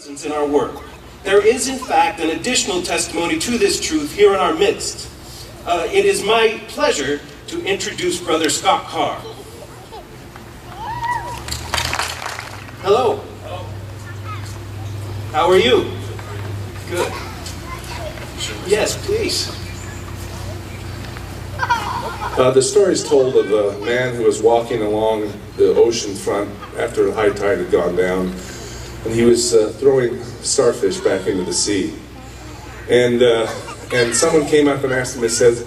presence in our work. There is, in fact, an additional testimony to this truth here in our midst. It is my pleasure to introduce Brother Scott Kjar. Hello. Hello. How are you? Good. Yes, please. The story is told of a man who was walking along the ocean front after the high tide had gone down, and he was throwing starfish back into the sea. And someone came up and asked him, and said,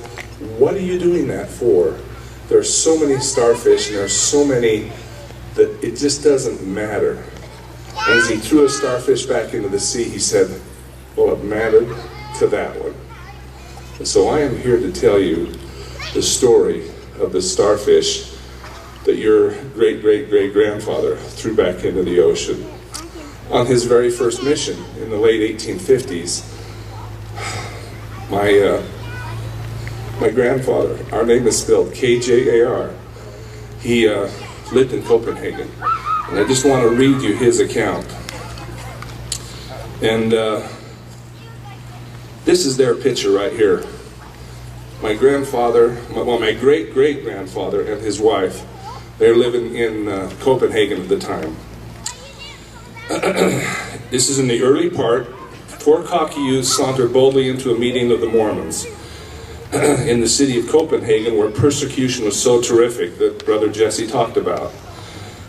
"What are you doing that for? There are so many starfish, and there are so many that it just doesn't matter." And as he threw a starfish back into the sea, he said, "Well, it mattered to that one." And so I am here to tell you the story of the starfish that your great-great-great-grandfather threw back into the ocean. On his very first mission in the late 1850s, my grandfather, our name is spelled Kjar, he lived in Copenhagen. And I just want to read you his account. And this is their picture right here. My grandfather, my great-great-grandfather and his wife, they're living in Copenhagen at the time. This is in the early part. 4 cocky youths sauntered boldly into a meeting of the Mormons in the city of Copenhagen, where persecution was so terrific that Brother Jesse talked about.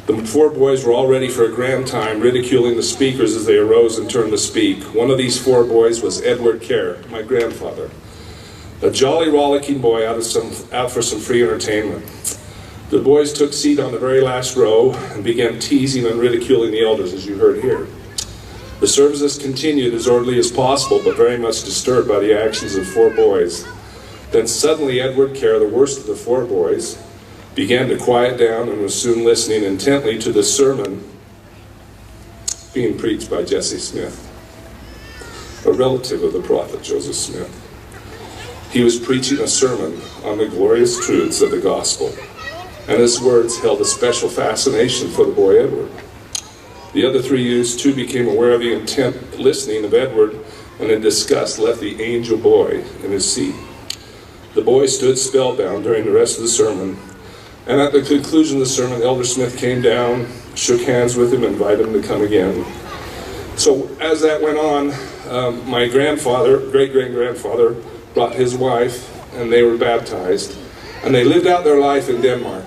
The 4 boys were all ready for a grand time, ridiculing the speakers as they arose and turned to speak. One of these 4 boys was Edward Kjar, my grandfather, a jolly, rollicking boy out for some free entertainment. The boys took seat on the very last row and began teasing and ridiculing the elders, as you heard here. The services continued as orderly as possible, but very much disturbed by the actions of 4 boys. Then suddenly Edward Kjar, the worst of the 4 boys, began to quiet down and was soon listening intently to the sermon being preached by Jesse Smith, a relative of the prophet Joseph Smith. He was preaching a sermon on the glorious truths of the gospel, and his words held a special fascination for the boy Edward. The other 3 youths too became aware of the intent listening of Edward, and in disgust left the angel boy in his seat. The boy stood spellbound during the rest of the sermon, and at the conclusion of the sermon, Elder Smith came down, shook hands with him, and invited him to come again. So as that went on, my grandfather, great-great-grandfather, brought his wife, and they were baptized, and they lived out their life in Denmark.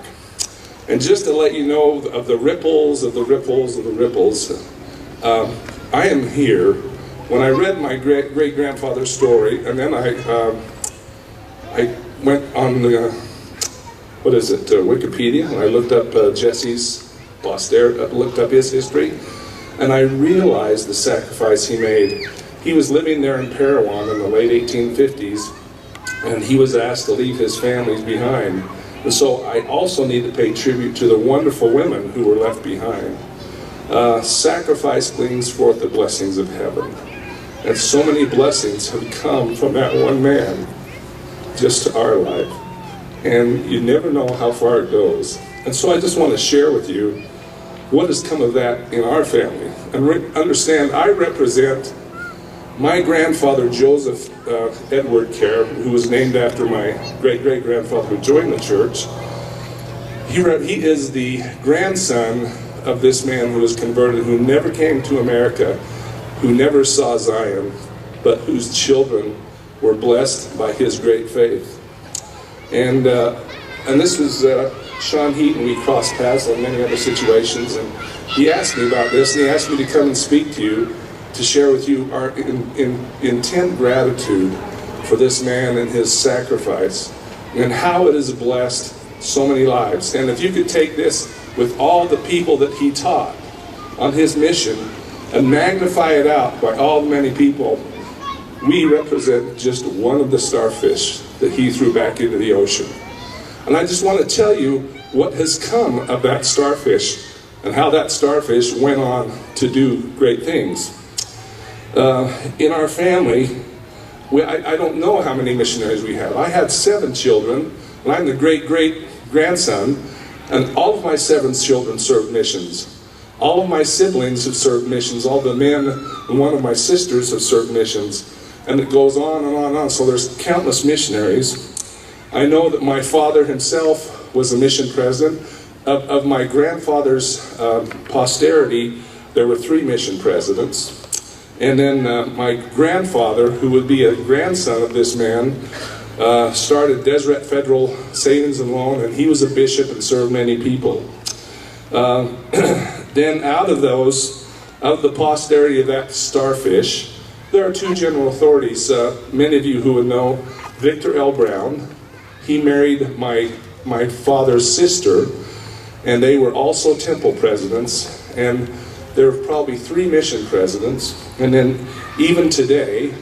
And just to let you know of the ripples of the ripples of the ripples, I am here. When I read my great-grandfather's story, and then I went on the, Wikipedia, and I looked up Jesse's posterity, looked up his history, and I realized the sacrifice he made. He was living there in Parawan in the late 1850s, and he was asked to leave his families behind. And so I also need to pay tribute to the wonderful women who were left behind. Sacrifice brings forth the blessings of heaven. And so many blessings have come from that one man just to our life. And you never know how far it goes. And so I just want to share with you what has come of that in our family. And understand, I represent my grandfather, Joseph Edward Kjar, who was named after my great-great-grandfather who joined the church. He is the grandson of this man who was converted, who never came to America, who never saw Zion, but whose children were blessed by his great faith. And this was Sean Heaton. We crossed paths on many other situations, and he asked me about this, and he asked me to come and speak to you, to share with you our intent gratitude for this man and his sacrifice, and how it has blessed so many lives. And if you could take this with all the people that he taught on his mission and magnify it out by all the many people, we represent just one of the starfish that he threw back into the ocean. And I just want to tell you what has come of that starfish and how that starfish went on to do great things. In our family, I don't know how many missionaries we have. I had 7 children, and I'm the great-great-grandson, and all of my 7 children served missions. All of my siblings have served missions. All the men and one of my sisters have served missions. And it goes on and on and on. So there's countless missionaries. I know that my father himself was a mission president. Of my grandfather's posterity, there were 3 mission presidents. And then my grandfather, who would be a grandson of this man, started Deseret Federal Savings and Loan, and he was a bishop and served many people. Then out of those, of the posterity of that starfish, there are 2 general authorities. Many of you who would know Victor L. Brown. He married my father's sister, and they were also temple presidents. And there are probably 3 mission presidents. And then even today,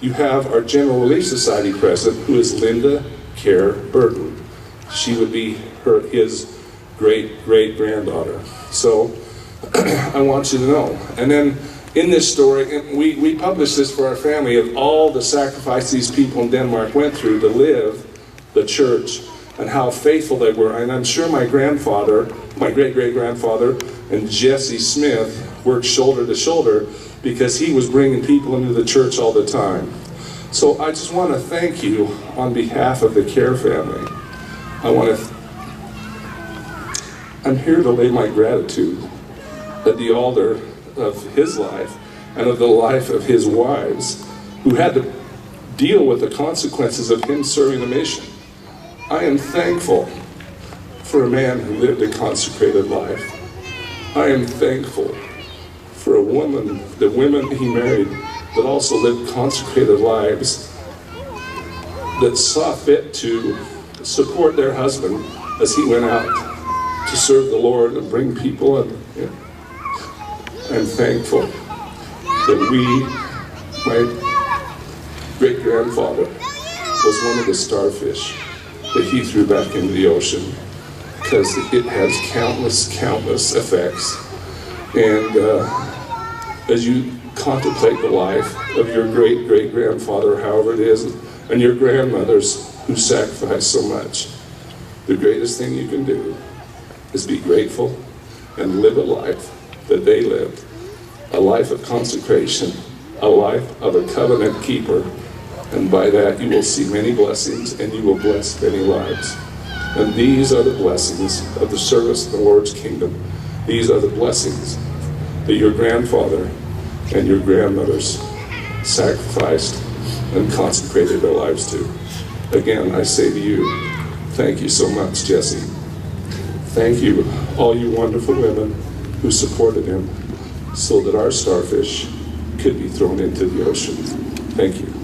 you have our General Relief Society president, who is Linda Kjar Burton. She would be his great-great-granddaughter. So I want you to know. And then in this story, and we published this for our family, of all the sacrifice these people in Denmark went through to live the church and how faithful they were. And I'm sure my grandfather, my great-great-grandfather, and Jesse Smith worked shoulder to shoulder because he was bringing people into the church all the time. So I just want to thank you on behalf of the Kjar family. I'm here to lay my gratitude at the altar of his life and of the life of his wives, who had to deal with the consequences of him serving the mission. I am thankful for a man who lived a consecrated life. I am thankful for a woman, the women he married, that also lived consecrated lives, that saw fit to support their husband as he went out to serve the Lord and bring people in. I'm thankful that my great-grandfather was one of the starfish that he threw back into the ocean, because it has countless effects. And as you contemplate the life of your great-great-grandfather, however it is, and your grandmothers who sacrificed so much, the greatest thing you can do is be grateful and live a life that they lived, a life of consecration, a life of a covenant keeper. And by that you will see many blessings, and you will bless many lives. And these are the blessings of the service of the Lord's kingdom. These are the blessings that your grandfather and your grandmothers sacrificed and consecrated their lives to. Again, I say to you, thank you so much, Jesse. Thank you, all you wonderful women who supported him so that our starfish could be thrown into the ocean. Thank you.